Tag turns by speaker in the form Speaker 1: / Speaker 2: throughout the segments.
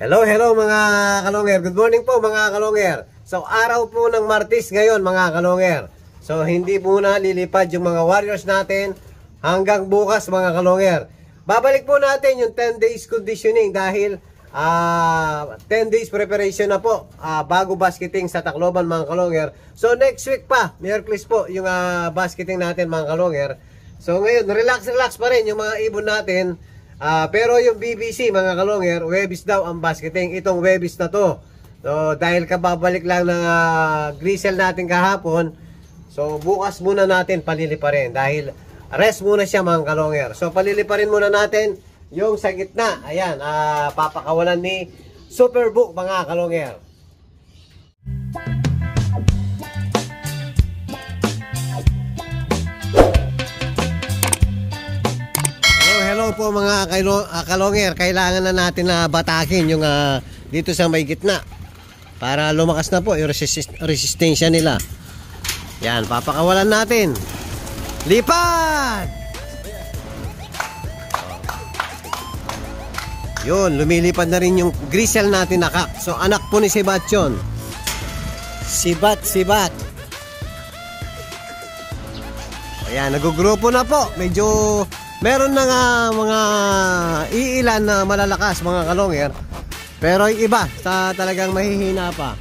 Speaker 1: Hello mga kalonger. Good morning po mga kalonger. So araw po ng Martes ngayon mga kalonger. So hindi muna lilipad yung mga warriors natin hanggang bukas mga kalonger. Babalik po natin yung 10 days conditioning dahil 10 days preparation na po bago basketing sa Tacloban mga kalonger. So next week pa, Miyerkules po yung basketing natin mga kalonger. So ngayon relax pa rin yung mga ibon natin. Pero yung BBC mga kalonger, Webis daw ang basketing. Itong Webis na to. So dahil kababalik lang ng grisel natin kahapon, so bukas muna natin paliliparin dahil rest muna siya mga kalonger. So paliliparin muna natin yung sa gitna. Ayan, papakawalan ni Superbook mga kalonger. Hello po mga kalonger. Kailangan na natin na batakin yung dito sa may gitna para lumakas na po yung resistensya nila. Yan, papakawalan natin. Lipad! Yun, lumilipad na rin yung grisel natin nakak. So anak po ni Sibat yun. Sibat. Ayan, nagugrupo na po. Medyo meron na nga mga iilan na malalakas mga kalonger. Pero yung iba talagang mahihina pa.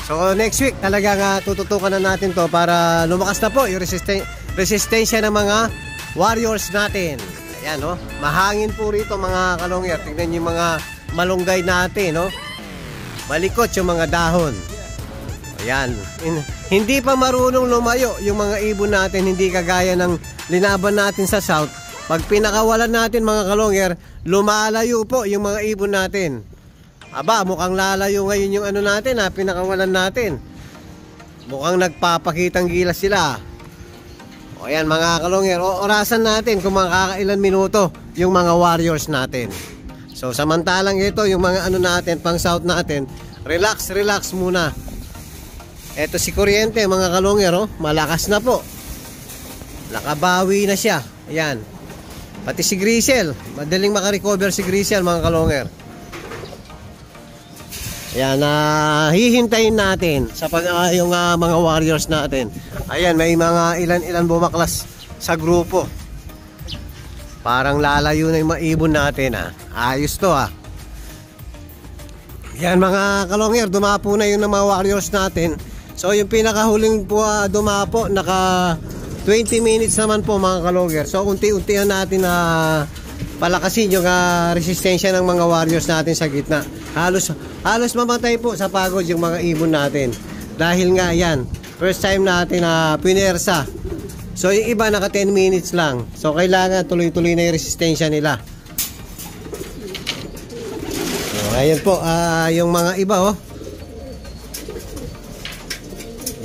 Speaker 1: So next week talagang tututukan na natin to para lumakas na po yung resistensya ng mga warriors natin. Ayan no, mahangin po rito mga kalonger. Tingnan yung mga malunggay natin no. Malikot yung mga dahon. Ayan, hindi pa marunong lumayo yung mga ibon natin, hindi kagaya ng linaban natin sa south. Pag pinakawalan natin mga kalonger, lumalayo po yung mga ibon natin. Aba, mukhang lalayo ngayon yung ano natin pinakawalan natin. Mukhang nagpapakitang gilas sila. O ayan mga kalonger, orasan natin kung makakailan minuto yung mga warriors natin. So samantalang ito yung mga ano natin, pang south natin, relax muna. Eto si Kuryente mga kalonger, malakas na po. Nakabawi na siya. Ayan. Pati si Grisel, madaling makarecover si Grisel mga kalonger. Ayan, hihintayin natin sa yung mga warriors natin. Ayan, may mga ilan bumaklas sa grupo. Parang lalayo na yung maibon natin Ayos to Ayan mga kalonger, dumapo na yung mga warriors natin. So yung pinakahuling po dumapo, naka 20 minutes naman po mga kalonger. So unti-untihan natin na palakasin yung resistensya ng mga warriors natin sa gitna. Halos mamatay po sa pagod yung mga ibon natin. Dahil nga yan, first time natin na pinersa. So yung iba naka 10 minutes lang. So kailangan tuloy-tuloy na yung resistensya nila. So, ayan po, yung mga iba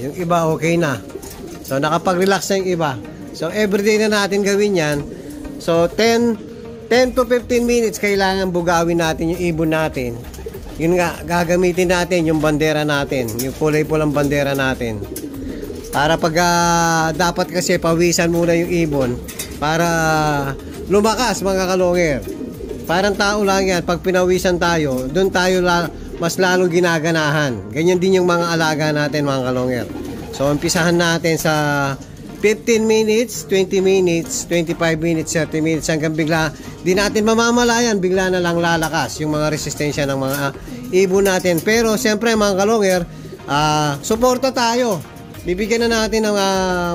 Speaker 1: yung iba okay na. So nakapag-relax na yung iba. So everyday na natin gawin yan. So 10 to 15 minutes kailangan bugawin natin yung ibon natin. Yun nga, gagamitin natin yung bandera natin, yung kulay pulang bandera natin. Para pag dapat kasi pawisan muna yung ibon para lumakas mga kalonger. Parang tao lang yan, pag pinawisan tayo, doon tayo mas lalong ginaganahan. Ganyan din yung mga alaga natin mga kalonger. So umpisahan natin sa 15 minutes, 20 minutes, 25 minutes, 30 minutes hanggang bigla di natin mamamalayan, bigla na lang lalakas yung mga resistensya ng mga ibon natin. Pero siyempre mga kalonger, suporta tayo. Bibigyan na natin ng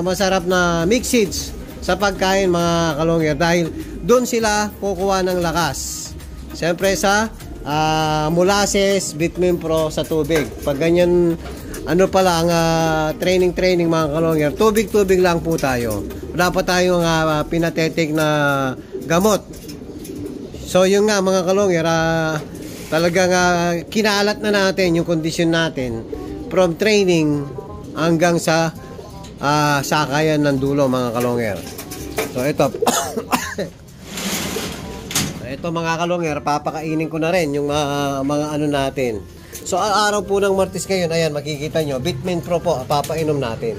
Speaker 1: masarap na mixed seeds sa pagkain mga kalonger dahil doon sila kukuha ng lakas. Siyempre sa molasses, Vitamin Pro sa tubig. Pag ganyan ano pala ang training mga kalonger, tubig lang po tayo. Wala pa tayong pinatetik na gamot. So yung nga mga kalonger, talagang kinalat na natin yung kondisyon natin from training hanggang sa sakayan ng dulo mga kalonger. So ito ito mga kalonger, papakainin ko na rin yung mga ano natin. So araw po ng Martes ngayon, ayan makikita nyo, Vitamin Pro po papainom natin.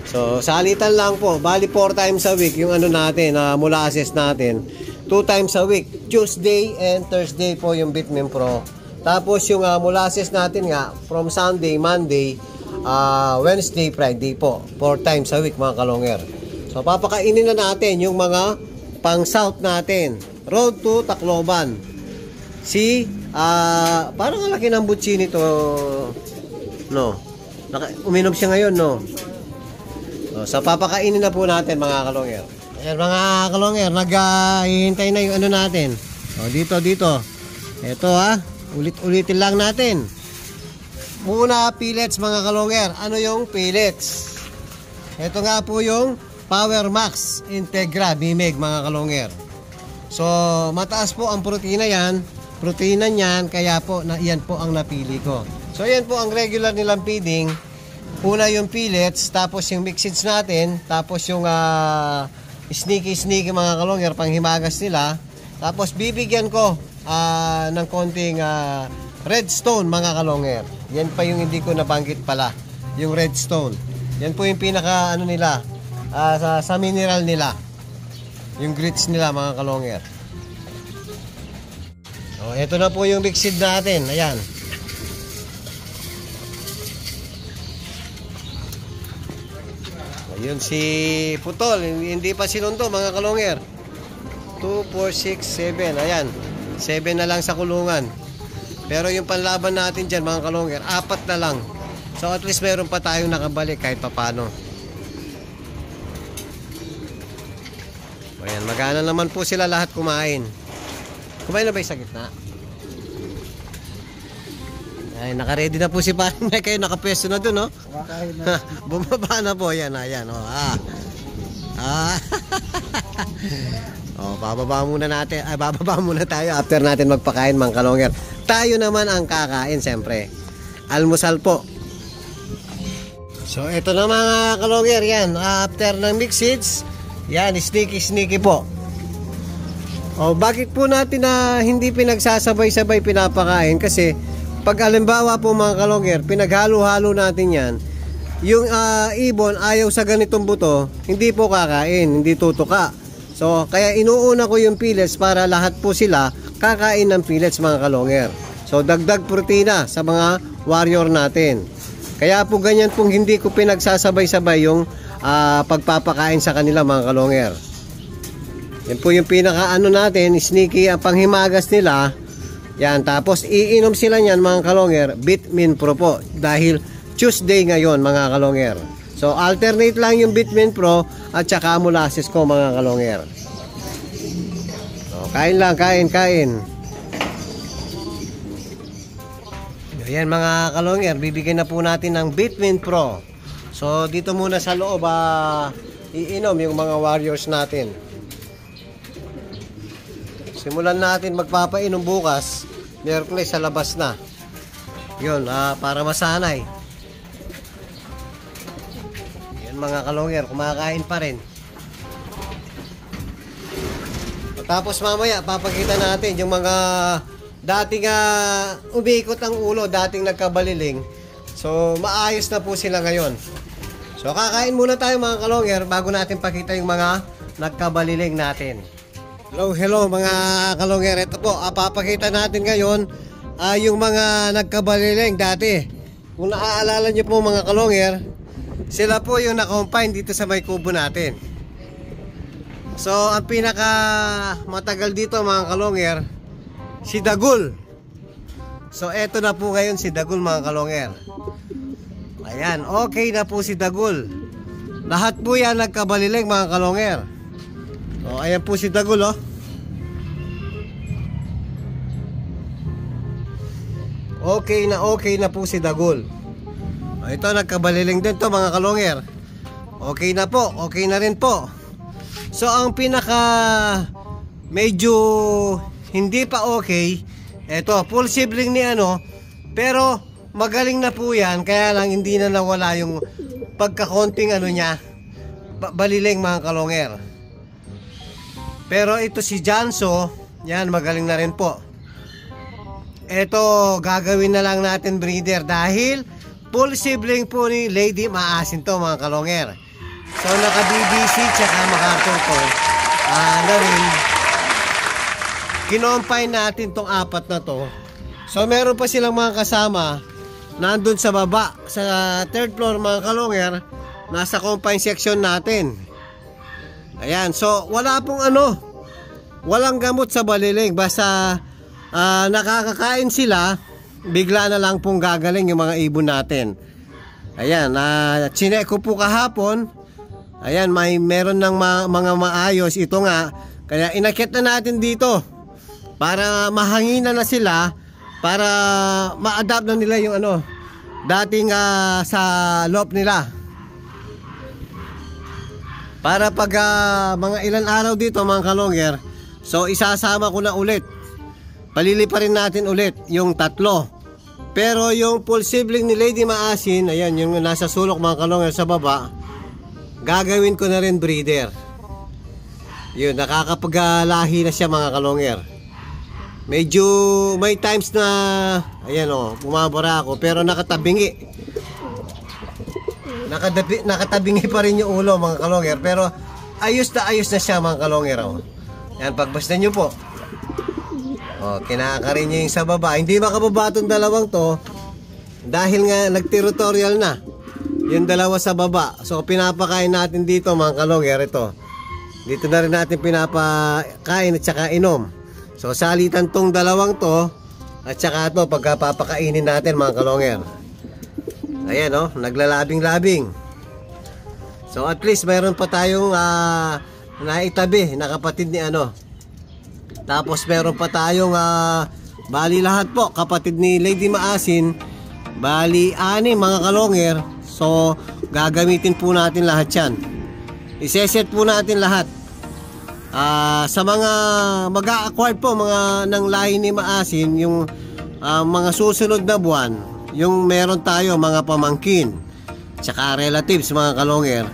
Speaker 1: So salitan lang po, bali 4 times a week yung ano natin, molasses natin. 2 times a week. Tuesday and Thursday po yung Bitmin Pro. Tapos yung molasses natin nga from Sunday, Monday, Wednesday, Friday po. 4 times a week mga kalongger. So papakainin na natin yung mga pang south natin. Road to Tacloban. Parang ang laki ng butsi nito. No. Uminom siya ngayon, no. So papakainin na po natin mga kalongger. Ayan mga kalongger, naghihintay na yung ano natin. Dito. Ito ulit-ulitin lang natin. Muna pellets mga kalongger. Ano yung pellets? Ito nga po yung Power Max Integra Bimig mga kalongger. So mataas po ang protina niyan, kaya po yan po ang napili ko. So yan po ang regular nilang feeding. Una yung pellets, tapos yung mixeds natin, tapos yung sneaky mga kalongger, panghimagas nila. Tapos bibigyan ko ng konting redstone mga kalongger. Yan pa yung hindi ko nabanggit pala, yung redstone. Yan po yung pinaka nila, sa mineral nila, yung grits nila mga kalongger. Ito na po yung mixed natin. Ayan. Ayun si Putol, hindi pa sinundo mga kalongger. 2, 4, 6, 7. Ayan. 7 na lang sa kulungan. Pero yung panlaban natin dyan mga kalongger, 4 na lang. So at least meron pa tayong nakabalik kahit papano. Ayan, magana naman po sila lahat kumain. Kumain na ba yung sa gitna? Ay, naka-ready na po si Parang Mike. Kayo nakapwesto na dun, no? Bumaba na po. Ayan. Bababa muna natin. Bababa muna tayo after natin magpakain mga kalongger. Tayo naman ang kakain, siyempre. Almusal po. So, ito na mga kalongger. Yan, after ng mixeds, yan, sneaky po. Bakit po natin na hindi pinagsasabay-sabay pinapakain? Kasi pag alimbawa po mga kalongger, pinaghalo-halo natin yan, yung ibon ayaw sa ganitong buto, hindi po kakain, hindi tutuka. So kaya inuuna ko yung pellets para lahat po sila kakain ng pellets mga kalongger. So dagdag protina sa mga warrior natin. Kaya po ganyan pong hindi ko pinagsasabay-sabay yung pagpapakain sa kanila mga kalongger. Yan po yung pinaka natin, sneaky ang panghimagas nila. Yan, tapos iinom sila niyan mga kalongger, Bitmin Pro po. Dahil Tuesday ngayon mga kalongger. So alternate lang yung Bitmin Pro at saka molasses ko mga kalongger. So, kain lang, kain. Yan mga kalongger, bibigyan na po natin ng Bitmin Pro. So dito muna sa loob iinom yung mga warriors natin. Simulan natin magpapainom bukas, Miyerkules sa labas na. Yun, para masanay. Yan mga kalongger, kumakain pa rin. Tapos mamaya, papakita natin yung mga dating umiikot ang ulo, dating nagkabaliling. So, maayos na po sila ngayon. So, kakain muna tayo mga kalongger bago natin pakita yung mga nagkabaliling natin. Hello mga kalongger. Ito po, papakita natin ngayon yung mga nagkabaliling dati. Kung naaalala nyo po mga kalongger, sila po yung na-confine dito sa may kubo natin. So ang pinaka matagal dito mga kalongger, si Dagul. So eto na po ngayon si Dagul mga kalongger. Ayan, okay na po si Dagul. Lahat po yan nagkabaliling mga kalongger. O, ayan po si Dagul, oh. Okay na po si Dagul. O, ito, nagkabaliling din to mga kalongger. Okay na po, okay na rin po. So, ang pinaka medyo hindi pa okay, ito, full sibling ni pero magaling na po yan, kaya lang hindi na nawala yung pagkakonting niya, baliling mga kalongger. Pero ito si Janso, yan magaling na rin po. Ito gagawin na lang natin breeder dahil full sibling po ni Lady Maasin to mga kalongger. So naka BBC tsaka MacArthur to na rin. kinompine natin tong apat na to. So meron pa silang mga kasama nandun sa baba, sa third floor mga kalongger, nasa confine section natin. Ayan, so wala pong walang gamot sa baliling. Basta nakakakain sila, bigla na lang pong gagaling yung mga ibon natin. Ayan, chinek ko po kahapon. Ayan, meron ng mga maayos. Ito nga, kaya inakyat na natin dito para mahanginan na sila, para ma-adapt na nila yung dating sa loop nila. Para pag mga ilan araw dito mga kalongger, so isasama ko na ulit. Paliliparin natin ulit yung 3. Pero yung full sibling ni Lady Maasin, ayan yung nasa sulok mga kalongger sa baba, gagawin ko na rin breeder. Yun, nakakapaglahi na siya mga kalongger. Medyo may times na ayan bumabara ako, pero nakatabingi. Nakatabingi pa rin yung ulo mga kalongger, pero ayos na siya mga kalongger. Yan, pagbasdan nyo po. Kinakarin niya yung sa baba. Hindi makababa itong dalawang to dahil nga nag-territorial na yung dalawa sa baba. So pinapakain natin dito mga kalongger. Ito, dito na rin natin pinapakain at saka inom. So salitan tong dalawang to at saka ito pagkapapakainin natin mga kalongger. Ayan naglalabing-labing. So at least mayroon pa tayong naitabi na kapatid ni Tapos meron pa tayong bali lahat po kapatid ni Lady Maasin. Bali 6 mga kalongger. So gagamitin po natin lahat yan. Iseset po natin lahat. Sa mga mag-a-acquire po mga ng lahi ni Maasin, yung mga susunod na buwan, yung meron tayo mga pamangkin tsaka relatives mga kalongger,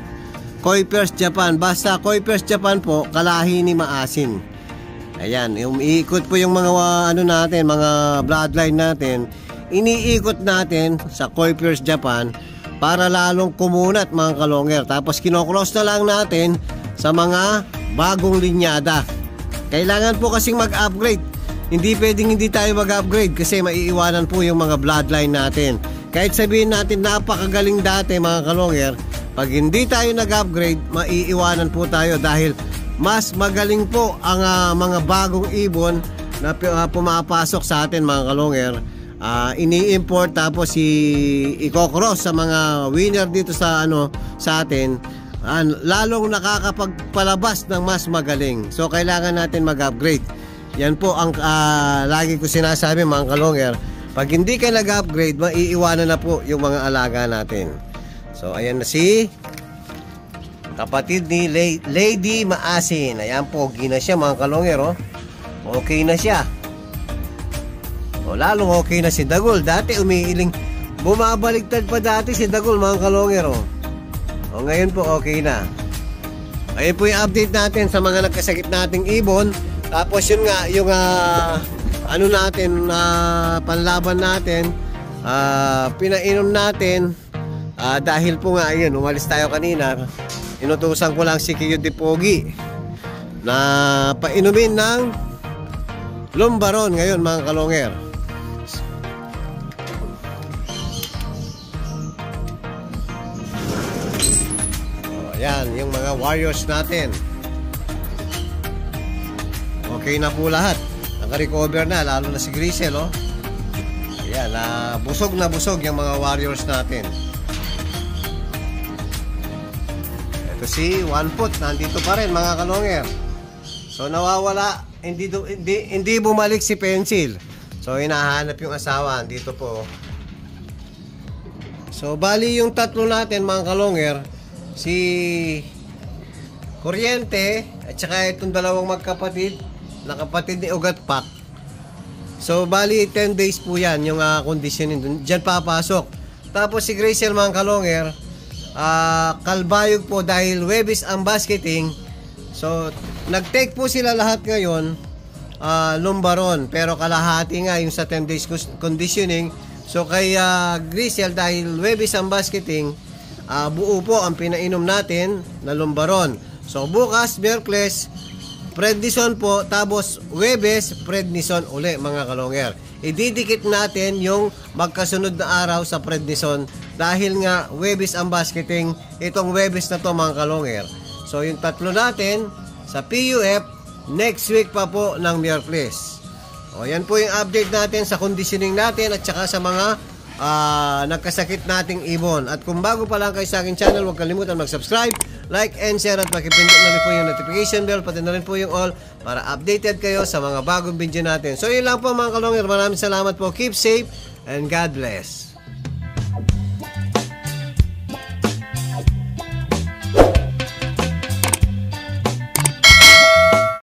Speaker 1: Kuipers Japan. Basta Kuipers Japan po, kalahi ni Maasin. Ayan, umiikot po yung mga natin, mga bloodline natin, iniikot natin sa Kuipers Japan para lalong kumunat mga kalongger. Tapos kinocross na lang natin sa mga bagong linyada. Kailangan po kasing mag-upgrade. Hindi pwedeng hindi tayo mag-upgrade kasi maiiwanan po yung mga bloodline natin. Kahit sabihin natin napakagaling dati mga kalongger, pag hindi tayo nag-upgrade, maiiwanan po tayo dahil mas magaling po ang mga bagong ibon na pumapasok sa atin mga kalongger. Ini-import tapos i-cross sa mga winner dito sa sa atin. Lalong nakakapagpalabas ng mas magaling. So kailangan natin mag-upgrade. Yan po ang lagi ko sinasabi mga kalongger. Pag hindi ka nag-upgrade, maiiwanan na po yung mga alaga natin. So ayan na si kapatid ni Lady Maasin. Ayan, pogi na siya mga kalongger. Okay na siya. Lalong okay na si Dagol. Dati umiiling, bumabaligtad pa dati si Dagol mga kalongger. Ngayon po okay na. Ayun po yung update natin sa mga nagkasakit nating ibon. Tapos yun nga, yung natin, panlaban natin, pinainom natin, dahil po nga, yun, umalis tayo kanina, inutusan ko lang si Kiyo de Pogi na painumin ng Lumbaron ngayon mga kalongger. Yan, yung mga warriors natin. Okay na po lahat. Naka-recover na, lalo na si Grisel, Yan, busog na busog yung mga warriors natin. Ito si One Foot, nandito pa rin mga kalongger. So nawawala, hindi bumalik si Pencil. So hinahanap yung asawa, dito po. So bali yung tatlo natin mga kalongger, si Kuryente at saka itong dalawang magkapatid na kapatid ni Ugat Pak. So bali 10 days po yan yung conditioning dyan papasok. Tapos si Gracel mga kalongger, kalbayog po dahil Webis ang basketing. So nag-take po sila lahat ngayon Lumbaron, pero kalahati nga yung sa 10 days conditioning. So kay Gracel dahil Webis ang basketing, buo po ang pinainom natin na Lumbaron. So bukas, Miyerkules, prednison po, tapos Webes, prednison uli mga kalonger. Ididikit natin yung magkasunod na araw sa prednison dahil nga Webes ang basketing, itong Webes na to mga kalonger. So yung tatlo natin sa PUF, next week pa po ng Miyerkules. O yan po yung update natin sa conditioning natin at saka sa mga nagkasakit nating ibon. At kung bago pa lang kayo sa aking channel, huwag kalimutan mag-subscribe, like and share at pakipindot na rin po yung notification bell, pati na rin po yung all para updated kayo sa mga bagong video natin. So yun lang po mga kalonger, maraming salamat po, keep safe and God bless.